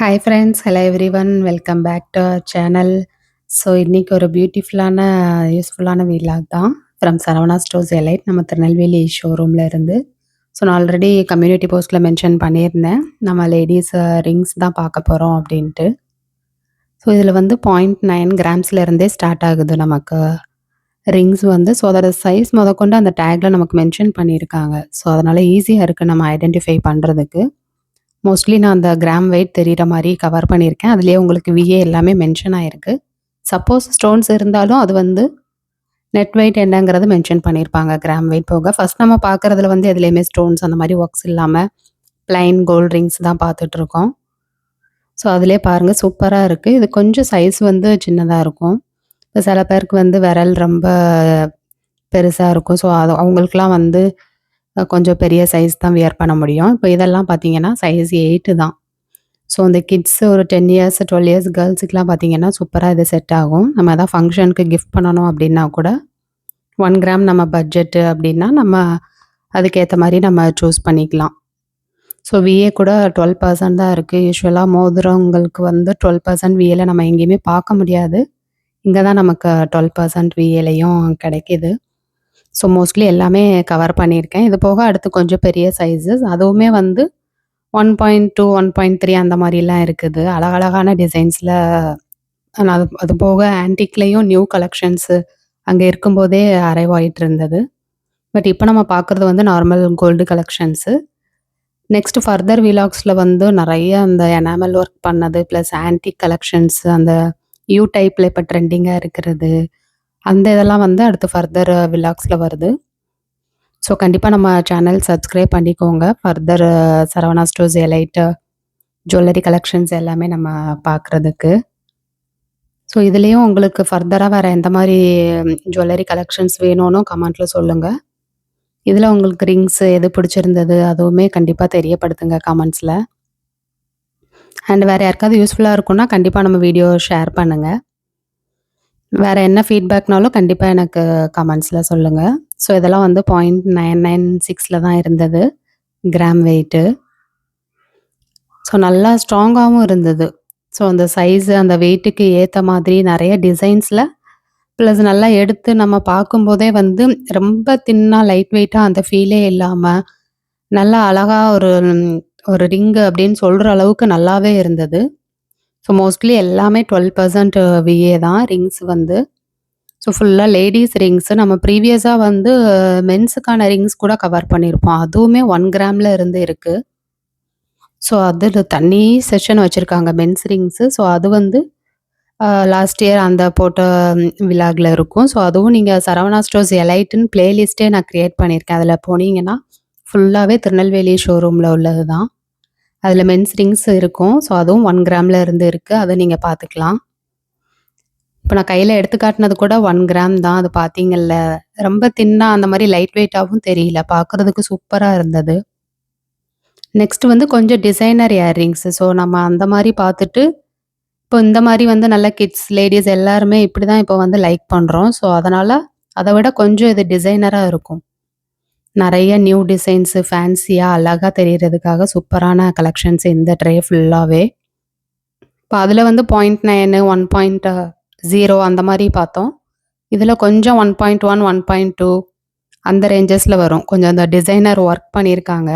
Hi friends, hello everyone, welcome back to our channel. So இன்றைக்கி ஒரு பியூட்டிஃபுல்லான யூஸ்ஃபுல்லான வீலாக் தான் ஃப்ரம் சரவணா ஸ்டோர்ஸ் எலைட் நம்ம திருநெல்வேலி ஷோரூமில் இருந்து. ஸோ நான் ஆல்ரெடி கம்யூனிட்டி போஸ்ட்டில் மென்ஷன் பண்ணியிருந்தேன், நம்ம லேடீஸ் ரிங்ஸ் தான் பார்க்க போகிறோம் அப்படின்ட்டு. ஸோ இதில் வந்து 0.9 கிராம்ஸ்லேருந்தே ஸ்டார்ட் ஆகுது நமக்கு ரிங்ஸ் வந்து. ஸோ அதோட சைஸ் முதற்கொண்டு அந்த டேக்கில் நமக்கு மென்ஷன் பண்ணியிருக்காங்க. ஸோ அதனால் ஈஸியாக இருக்குது நம்ம ஐடென்டிஃபை பண்ணுறதுக்கு. மோஸ்ட்லி நான் அந்த கிராம் வெயிட் தெரிகிற மாதிரி கவர் பண்ணியிருக்கேன். அதுலேயே உங்களுக்கு விஏ எல்லாமே மென்ஷன் ஆகிருக்கு. சப்போஸ் ஸ்டோன்ஸ் இருந்தாலும் அது வந்து நெட் வெயிட் என்னங்கிறது மென்ஷன் பண்ணியிருப்பாங்க கிராம் வெயிட் போக. ஃபஸ்ட் நம்ம பார்க்குறதுல வந்து எதுலேயுமே ஸ்டோன்ஸ் அந்த மாதிரி ஒர்க்ஸ் இல்லாமல் ப்ளைன் கோல்ட் ரிங்ஸ் தான் பார்த்துட்ருக்கோம். ஸோ அதிலே பாருங்கள், சூப்பராக இருக்குது. இது கொஞ்சம் சைஸ் வந்து சின்னதாக இருக்கும். இப்போ சில பேருக்கு வந்து விரல் ரொம்ப பெருசாக இருக்கும். ஸோ அது அவங்களுக்குலாம் வந்து கொஞ்சம் பெரிய சைஸ் தான் வியர் பண்ண முடியும். இப்போ இதெல்லாம் பார்த்தீங்கன்னா சைஸ் 8 தான். ஸோ இந்த கிட்ஸ் ஒரு 10 இயர்ஸ் 12 இயர்ஸ் கேர்ள்ஸுக்குலாம் பார்த்தீங்கன்னா சூப்பராக இது செட் ஆகும். நம்ம எதாவது ஃபங்க்ஷனுக்கு கிஃப்ட் பண்ணணும் அப்படின்னா கூட 1 கிராம் நம்ம பட்ஜெட்டு அப்படின்னா நம்ம அதுக்கேற்ற மாதிரி நம்ம சூஸ் பண்ணிக்கலாம். ஸோ விஏ கூட 12% தான் இருக்குது. யூஸ்வலாக மோதிரங்களுக்கு வந்து 12% விஏல நம்ம எங்கேயுமே பார்க்க முடியாது. இங்கே தான் நமக்கு 12% விஏலையும் கிடைக்கிது. ஸோ மோஸ்ட்லி எல்லாமே கவர் பண்ணியிருக்கேன். இது போக அடுத்து கொஞ்சம் பெரிய சைஸஸ், அதுவுமே வந்து 1.2 1.3 அந்த மாதிரிலாம் இருக்குது. அழகழகான டிசைன்ஸில். அது போக ஆன்டிக்லேயும் நியூ கலெக்ஷன்ஸு அங்கே இருக்கும்போதே அரைவ் ஆகிட்டு இருந்தது. பட் இப்போ நம்ம பார்க்குறது வந்து normal gold collections. Next further விலாக்ஸில் வந்து நிறைய அந்த எனாமல் ஒர்க் பண்ணது ப்ளஸ் ஆன்டிக் கலெக்ஷன்ஸு, அந்த யூ டைப்பில் இப்போ ட்ரெண்டிங்காக இருக்கிறது, அந்த இதெல்லாம் வந்து அடுத்து ஃபர்தர் விலாக்ஸில் வருது. ஸோ கண்டிப்பாக நம்ம சேனல் சப்ஸ்கிரைப் பண்ணிக்கோங்க. Further Saravana stores elite jewellery collections எல்லாமே நம்ம பார்க்குறதுக்கு. ஸோ இதுலேயும் உங்களுக்கு ஃபர்தராக வேறு எந்த மாதிரி ஜுவல்லரி கலெக்ஷன்ஸ் வேணும்னு கமெண்ட்டில் சொல்லுங்கள். இதில் உங்களுக்கு ரிங்ஸ் எது பிடிச்சிருந்தது அதுவுமே கண்டிப்பாக தெரியப்படுத்துங்க கமெண்ட்ஸில். அண்ட் வேறு யாருக்காவது யூஸ்ஃபுல்லாக இருக்குன்னா கண்டிப்பாக நம்ம வீடியோ ஷேர் பண்ணுங்கள். வேறு என்ன ஃபீட்பேக்னாலும் கண்டிப்பாக எனக்கு கமெண்ட்ஸில் சொல்லுங்கள். ஸோ இதெல்லாம் வந்து 0.996 தான் இருந்தது கிராம் வெயிட்டு. ஸோ நல்லா ஸ்ட்ராங்காகவும் இருந்தது. ஸோ அந்த சைஸு அந்த வெயிட்டுக்கு ஏற்ற மாதிரி நிறைய டிசைன்ஸில் ப்ளஸ் நல்லா எடுத்து நம்ம பார்க்கும்போதே வந்து ரொம்ப தின்னாக லைட் வெயிட்டாக அந்த ஃபீலே இல்லாமல் நல்லா அழகாக ஒரு ரிங்கு அப்படின்னு சொல்கிற அளவுக்கு நல்லாவே இருந்தது. ஸோ மோஸ்ட்லி எல்லாமே 12% விஏ தான் ரிங்ஸ் வந்து. ஸோ ஃபுல்லாக லேடீஸ் ரிங்ஸு. நம்ம ப்ரீவியஸாக வந்து மென்ஸுக்கான ரிங்ஸ் கூட கவர் பண்ணியிருப்போம். அதுவுமே 1 கிராமில் இருந்து இருக்குது. ஸோ அதில் தனி செஷன் வச்சுருக்காங்க மென்ஸ் ரிங்ஸு. ஸோ அது வந்து லாஸ்ட் இயர் அந்த போட்ட விலாகில் இருக்கும். ஸோ அதுவும் நீங்கள் சரவணா ஸ்டோர்ஸ் எலைட்டுன்னு பிளேலிஸ்ட்டே நான் க்ரியேட் பண்ணியிருக்கேன். அதில் போனீங்கன்னா ஃபுல்லாகவே திருநெல்வேலி ஷோரூமில் உள்ளது தான். அதில் மென்ஸ் ரிங்ஸ் இருக்கும். ஸோ அதுவும் 1 கிராமில் இருந்து இருக்குது. அதை நீங்கள் பார்த்துக்கலாம். இப்போ நான் கையில் எடுத்து காட்டினது கூட 1 கிராம் தான். அது பார்த்தீங்கல்ல, ரொம்ப தின்னாக அந்த மாதிரி லைட் வெயிட்டாகவும் தெரியல, பார்க்குறதுக்கு சூப்பராக இருந்தது. நெக்ஸ்ட் வந்து கொஞ்சம் டிசைனர் இயர்ரிங்ஸு. ஸோ நம்ம அந்த மாதிரி பார்த்துட்டு இப்போ இந்த மாதிரி வந்து நல்ல கிட்ஸ் லேடீஸ் எல்லாருமே இப்படி தான் இப்போ வந்து லைக் பண்ணுறோம். ஸோ அதனால் அதை விட கொஞ்சம் இது டிசைனராக இருக்கும். நிறைய நியூ டிசைன்ஸு ஃபேன்சியாக அழகாக தெரியறதுக்காக சூப்பரான கலெக்ஷன்ஸ் இந்த ட்ரே ஃபுல்லாகவே. இப்போ அதில் வந்து 0.9 1.0 அந்த மாதிரி பார்த்தோம். இதில் கொஞ்சம் 1.1 1.2 அந்த ரேஞ்சஸில் வரும். கொஞ்சம் அந்த டிசைனர் ஒர்க் பண்ணியிருக்காங்க.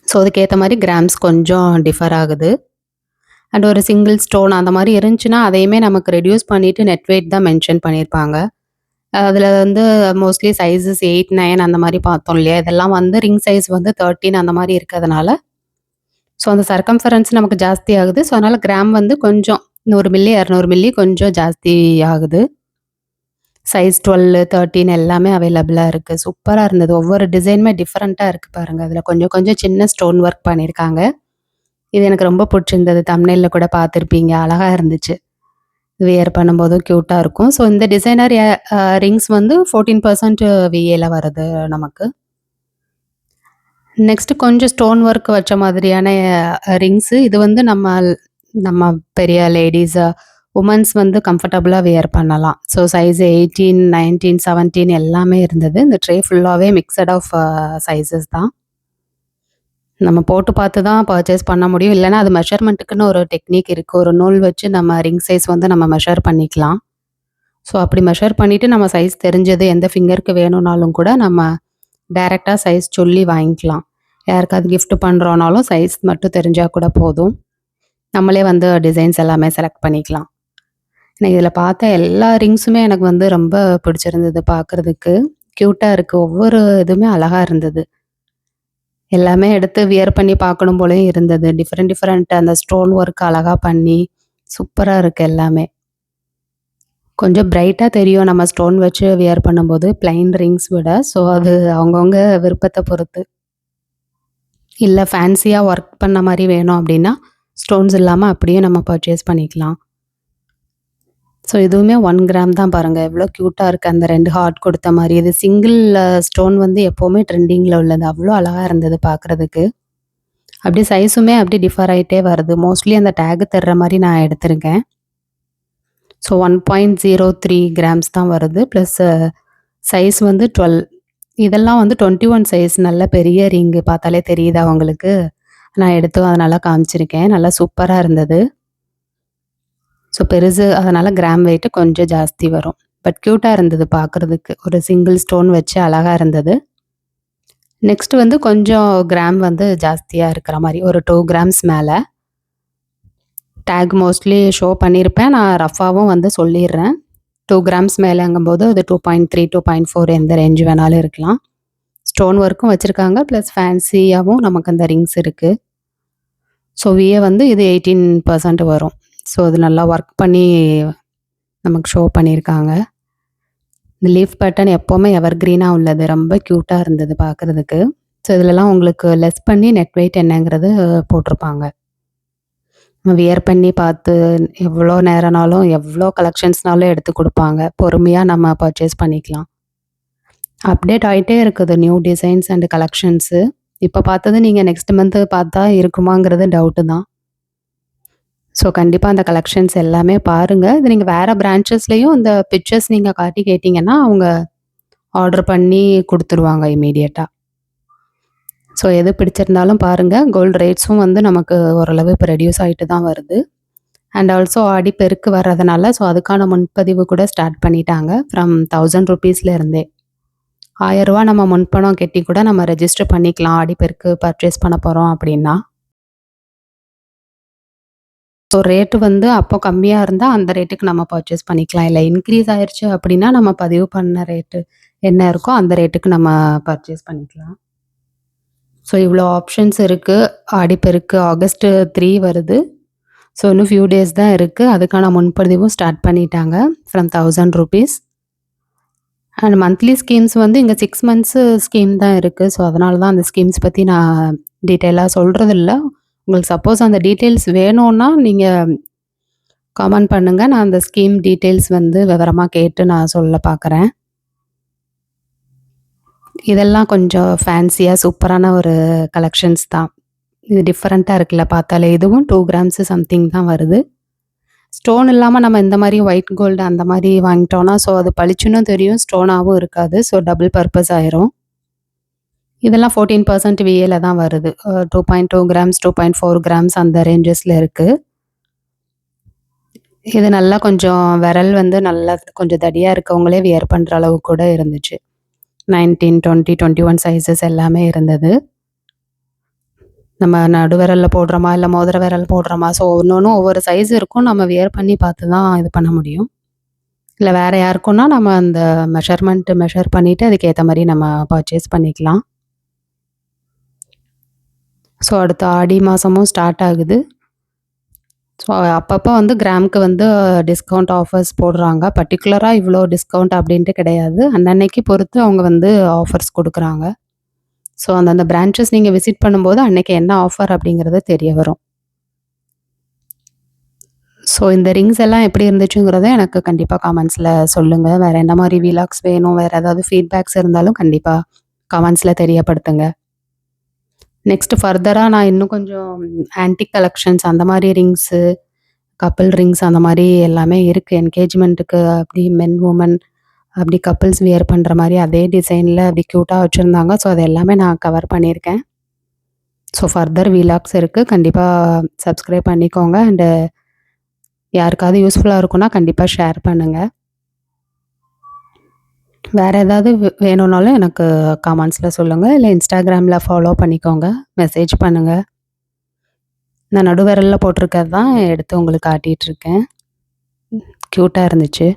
ஸோ அதுக்கேற்ற மாதிரி கிராம்ஸ் கொஞ்சம் டிஃபர் ஆகுது. அண்ட் ஒரு சிங்கிள் ஸ்டோன் அந்த மாதிரி இருந்துச்சுன்னா அதையுமே நமக்கு ரெடியூஸ் பண்ணிவிட்டு நெட் வெயிட் தான் மென்ஷன் பண்ணியிருப்பாங்க. அதில் வந்து மோஸ்ட்லி சைஸஸ் 8 9 அந்த மாதிரி பார்த்தோம் இல்லையா. இதெல்லாம் வந்து ரிங் சைஸ் வந்து 13 அந்த மாதிரி இருக்கிறதுனால ஸோ அந்த சர்க்கம்ஃபரன்ஸ் நமக்கு ஜாஸ்தி ஆகுது. ஸோ அதனால் கிராம் வந்து கொஞ்சம் 100 மில்லி 200 மில்லி கொஞ்சம் ஜாஸ்தி ஆகுது. சைஸ் 12 13 எல்லாமே அவைலபிளாக இருக்குது. சூப்பராக இருந்தது. ஒவ்வொரு டிசைனுமே டிஃப்ரெண்ட்டாக இருக்குது பாருங்கள். அதில் கொஞ்சம் கொஞ்சம் சின்ன ஸ்டோன் ஒர்க் பண்ணியிருக்காங்க. இது எனக்கு ரொம்ப பிடிச்சிருந்தது. தம்ப்நெயில்ல கூட பார்த்துருப்பீங்க. அழகாக இருந்துச்சு. வியர் பண்ணும்போதும் க்யூட்டாக இருக்கும். ஸோ இந்த டிசைனர் ரிங்ஸ் வந்து 14% விஏல வருது நமக்கு. நெக்ஸ்ட்டு கொஞ்சம் ஸ்டோன் ஒர்க் வச்ச மாதிரியான ரிங்ஸு. இது வந்து நம்ம பெரிய லேடீஸ் உமன்ஸ் வந்து கம்ஃபர்டபுளாக வியர் பண்ணலாம். ஸோ சைஸ் 18 19 17 எல்லாமே இருந்தது. இந்த ட்ரே ஃபுல்லாகவே மிக்சட் ஆஃப் சைஸஸ் தான். நம்ம போட்டு பார்த்து தான் பர்ச்சேஸ் பண்ண முடியும். இல்லன்னா அது மெஷர்மென்ட்டுக்குன்னு ஒரு டெக்னிக் இருக்கு. ஒரு நூல் வச்சு நம்ம ரிங் சைஸ் வந்து நம்ம மெஷர் பண்ணிக்கலாம். ஸோ அப்படி மெஷர் பண்ணிட்டு நம்ம சைஸ் தெரிஞ்சது எந்த ஃபிங்கருக்கு வேணும்னாலும் கூட நம்ம டைரக்ட்டா சைஸ் சொல்லி வாங்கிக்கலாம். யாருக்காவது கிஃப்ட் பண்றோம்னாலும் சைஸ் மட்டும் தெரிஞ்சா கூட போதும். நம்மளே வந்து டிசைன்ஸ் எல்லாமே செலக்ட் பண்ணிக்கலாம். எனக்கு இதில பார்த்த எல்லா ரிங்ஸுமே எனக்கு வந்து ரொம்ப பிடிச்சிருந்தது பார்க்கறதுக்கு. கியூட்டா இருக்கு. ஒவ்வொரு இதுவுமே அழகா இருந்தது. எல்லாமே எடுத்து வியர் பண்ணி பார்க்கணும் போலயும் இருந்தது. டிஃபரெண்ட் டிஃபரெண்ட் அந்த ஸ்டோன் ஒர்க் அழகா பண்ணி, சூப்பரா இருக்கு எல்லாமே. கொஞ்சம் பிரைட்டா தெரியும் நம்ம ஸ்டோன் வச்சு வியர் பண்ணும்போது, பிளைன் ரிங்ஸ் விட. ஸோ அது அவங்கவங்க விருப்பத்த பொறுத்து. இல்ல ஃபேன்சியா ஒர்க் பண்ண மாரி வேணும் அப்டின்னா, ஸ்டோன்ஸ் இல்லாம அப்படியே நம்ம பர்ச்சேஸ் பண்ணிக்கலாம். ஸோ இதுவுமே 1 கிராம் தான் பாருங்க. எவ்ளோ கியூட்டா இருக்கு. அந்த 2 ஹார்ட் கொடுத்த மாரி. இது சிங்கிள் ஸ்டோன் வந்து எப்பவுமே ட்ரெண்டிங்ல உள்ளது. அவ்ளோ அழகா இருந்தது பார்க்கறதுக்கு. அப்படியே சைஸுமே அப்படியே டிஃபர் ஆயிட்டே வருது. மோஸ்ட்லி அந்த டேக் தர்ற மாரி நான் எடுத்திருக்கேன். ஸோ 1.03 கிராம்ஸ் தான் வருது. ப்ளஸ் சைஸ் வந்து 12. இதெல்லாம் வந்து 21 சைஸ் நல்ல பெரிய ரிங்கு பார்த்தாலே தெரியுதா உங்களுக்கு? நான் எடுத்து அதனால காமிச்சிருக்கேன். நல்லா சூப்பரா இருந்தது. ஸோ பெருசு அதனால கிராம் வெயிட் கொஞ்சம் ஜாஸ்தி வரும். பட் கியூட்டா இருந்தது பார்க்கறதுக்கு. ஒரு சிங்கிள் ஸ்டோன் வச்சு அழகா இருந்தது. நெக்ஸ்ட் வந்து கொஞ்சம் கிராம் வந்து ஜாஸ்தியா இருக்கிற மாரி. ஒரு 2 கிராம்ஸ் மேல. டேக் மோஸ்ட்லி ஷோ பண்ணியிருப்பேன். நான் ரஃப்பாவும் வந்து சொல்லிர்றேன். 2 கிராம்ஸ் மேலங்கும்போது அது 2.3, 2.4 எந்த ரேஞ்ச் வேணாலும் இருக்கலாம். ஸ்டோன் ஒர்க்கும் வச்சிருக்காங்க. ப்ளஸ் ஃபேன்சியாவும் நமக்கு அந்த ரிங்ஸ் இருக்கு. ஸோ விஏ வந்து இது 18% வரும். ஸோ அது நல்லா ஒர்க் பண்ணி நமக்கு ஷோ பண்ணியிருக்காங்க. இந்த லீஃப் பேட்டர்ன் எப்பவுமே எவர்கிரீனா உள்ளது. ரொம்ப கியூட்டா இருந்தது பார்க்கறதுக்கு. ஸோ இதுலலாம் உங்களுக்கு லெஸ் பண்ணி நெட் வெயிட் என்னங்கிறது போட்டிருப்பாங்க. நம்ம வியர் பண்ணி பார்த்து எவ்வளோ நேரம்னாலும், எவ்வளோ கலெக்ஷன்ஸ்னாலும் எடுத்து குடுப்பாங்க. பொறுமையா நம்ம பர்ச்சேஸ் பண்ணிக்கலாம். அப்டேட் ஆயிட்டே இருக்குது நியூ டிசைன்ஸ் அண்ட் கலெக்ஷன்ஸு. இப்ப பார்த்தது நீங்க நெக்ஸ்ட் மந்த் பார்த்தா இருக்குமாங்கிறது டவுட்டு தான். ஸோ கண்டிப்பா அந்த கலெக்ஷன்ஸ் எல்லாமே பாருங்க. இது நீங்க வேற பிரான்ச்சஸ்லயும் இந்த பிக்சர்ஸ் நீங்க காட்டி கேட்டீங்கன்னா, அவங்க ஆர்டர் பண்ணி குடுத்துருவாங்க இம்மீடியட்டா. ஸோ எது பிடிச்சிருந்தாலும் பாருங்க. கோல்டு ரேட்ஸும் வந்து நமக்கு ஓரளவு இப்ப ரெடியூஸ் ஆயிட்டு தான் வருது. அண்ட் ஆல்சோ ஆடிப்பெருக்கு வர்றதுனால, ஸோ அதுக்கான முன்பதிவு கூட ஸ்டார்ட் பண்ணிட்டாங்க. ஃப்ரம் ₹1000 இருந்தே. ரூ. 1000 நம்ம முன்பணம் கட்டி கூட நம்ம ரெஜிஸ்டர் பண்ணிக்கலாம். ஆடிப்பெருக்கு பர்ச்சேஸ் பண்ண போறோம் அப்படின்னா. ஸோ ரேட்டு வந்து அப்போ கம்மியா இருந்தா, அந்த ரேட்டுக்கு நம்ம பர்ச்சேஸ் பண்ணிக்கலாம். இல்ல இன்க்ரீஸ் ஆயிருச்சு அப்படின்னா, நம்ம பதிவு பண்ண ரேட்டு என்ன இருக்கோ, அந்த ரேட்டுக்கு நம்ம பர்ச்சேஸ் பண்ணிக்கலாம். ஸோ இவ்வளோ ஆப்ஷன்ஸ் இருக்கு. ஆடிப்பெருக்கு ஆகஸ்ட் 3 வருது. ஸோ இன்னும் ஃபியூ டேஸ் தான் இருக்கு. அதுக்கான முன்பதிவும் ஸ்டார்ட் பண்ணிட்டாங்க. ஃப்ரம் ₹1000. அண்ட் மந்த்லி ஸ்கீம்ஸ் வந்து இங்க 6 மந்த்ஸ் ஸ்கீம் தான் இருக்கு. ஸோ அதனால தான் அந்த ஸ்கீம்ஸ் பத்தி நான் டீட்டெயிலா சொல்றதில்ல. உங்களுக்கு சப்போஸ் அந்த டீட்டெயில்ஸ் வேணும்னா, நீங்க கமெண்ட் பண்ணுங்க. நான் அந்த ஸ்கீம் டீட்டெயில்ஸ் வந்து விவரமா கேட்டு நான் சொல்ல பார்க்குறேன். இதெல்லாம் கொஞ்சம் ஃபேன்சியா சூப்பரான ஒரு கலெக்ஷன்ஸ் தான். இது டிஃபரெண்ட்டா இருக்குல்ல பார்த்தாலே. இதுவும் 2 கிராம்ஸ் சம்திங் தான் வருது. ஸ்டோன் இல்லாம நம்ம இந்த மாரி ஒயிட் கோல்டு அந்த மாரி வாங்கிட்டோம்னா, ஸோ அது பளிச்சுன்னும் தெரியும். ஸ்டோனாவும் இருக்காது. ஸோ டபுள் பர்ப்பஸ் ஆயிரும். இதெல்லாம் 14% விஏல தான் வருது. 2.2 கிராம்ஸ், 2.4 கிராம்ஸ் அந்த ரேஞ்சஸ்ல இருக்கு. இது நல்லா கொஞ்சம் விரல் வந்து நல்லா கொஞ்சம் தடியா இருக்கவங்களே வியர் பண்ற அளவு கூட இருந்துச்சு. 19, 20, 21 சைஸஸ் எல்லாமே இருந்தது. நம்ம நடுவிரல்ல போடுறோமா, இல்ல மோதிர விரல் போடுறோமா, ஸோ ஒவ்வொன்னும் ஒவ்வொரு சைஸ் இருக்கும். நம்ம வியர் பண்ணி பார்த்து தான் இது பண்ண முடியும். இல்ல வேற யாருக்குன்னா நம்ம அந்த மெஷர் பண்ணிட்டு அதுக்கேத்த மாரி நம்ம பர்ச்சேஸ் பண்ணிக்கலாம். ஸோ அடுத்த ஆடி மாசமும் ஸ்டார்ட் ஆகுது. ஸோ அப்பப்போ வந்து கிராமுக்கு வந்து டிஸ்கவுண்ட் ஆஃபர்ஸ் போடுறாங்க. பர்ட்டிகுலரா இவ்வளோ டிஸ்கவுண்ட் அப்படின்ட்டு கிடையாது. அன்னன்னைக்கு பொறுத்து அவங்க வந்து ஆஃபர்ஸ் குடுக்குறாங்க. ஸோ அந்தந்த பிரான்ச்சஸ் நீங்க விசிட் பண்ணும்போது அன்னைக்கு என்ன ஆஃபர் அப்படிங்கிறது தெரிய வரும். ஸோ இந்த ரிங்ஸ் எல்லாம் எப்படி இருந்துச்சுங்கிறத எனக்கு கண்டிப்பா கமெண்ட்ஸ்ல சொல்லுங்க. வேற என்ன மாரி விலாக்ஸ் வேணும், வேற ஏதாவது ஃபீட்பேக்ஸ் இருந்தாலும் கண்டிப்பா கமெண்ட்ஸ்ல தெரியப்படுத்துங்க. நெக்ஸ்ட் ஃபர்தரா நான் இன்னும் கொஞ்சம் ஆன்டிக் கலெக்ஷன்ஸ் அந்த மாரி ரிங்ஸு, கப்பிள் ரிங்ஸ் அந்த மாரி எல்லாமே இருக்கு. என்கேஜ்மெண்ட்டுக்கு அப்படி மென், வுமன் அப்படி கப்பிள்ஸ் வியர் பண்ற மாரி அதே டிசைன்ல அப்படி கியூட்டா வச்சிருந்தாங்க. ஸோ அது எல்லாமே நான் கவர் பண்ணியிருக்கேன். ஸோ ஃபர்தர் வீலாக்ஸ் இருக்குது, கண்டிப்பாக சப்ஸ்கிரைப் பண்ணிக்கோங்க. அண்டு யாருக்காவது யூஸ்ஃபுல்லாக இருக்கும்னா கண்டிப்பாக ஷேர் பண்ணுங்கள். வேறு ஏதாவது வேணும்னாலும் எனக்கு கமெண்ட்ஸில் சொல்லுங்கள், இல்லை இன்ஸ்டாகிராமில் ஃபாலோ பண்ணிக்கோங்க, மெசேஜ் பண்ணுங்கள். நான் நடுவிரலில் போட்டிருக்கிறது தான் எடுத்து உங்களுக்கு காட்டிகிட்ருக்கேன். க்யூட்டாக இருந்துச்சு.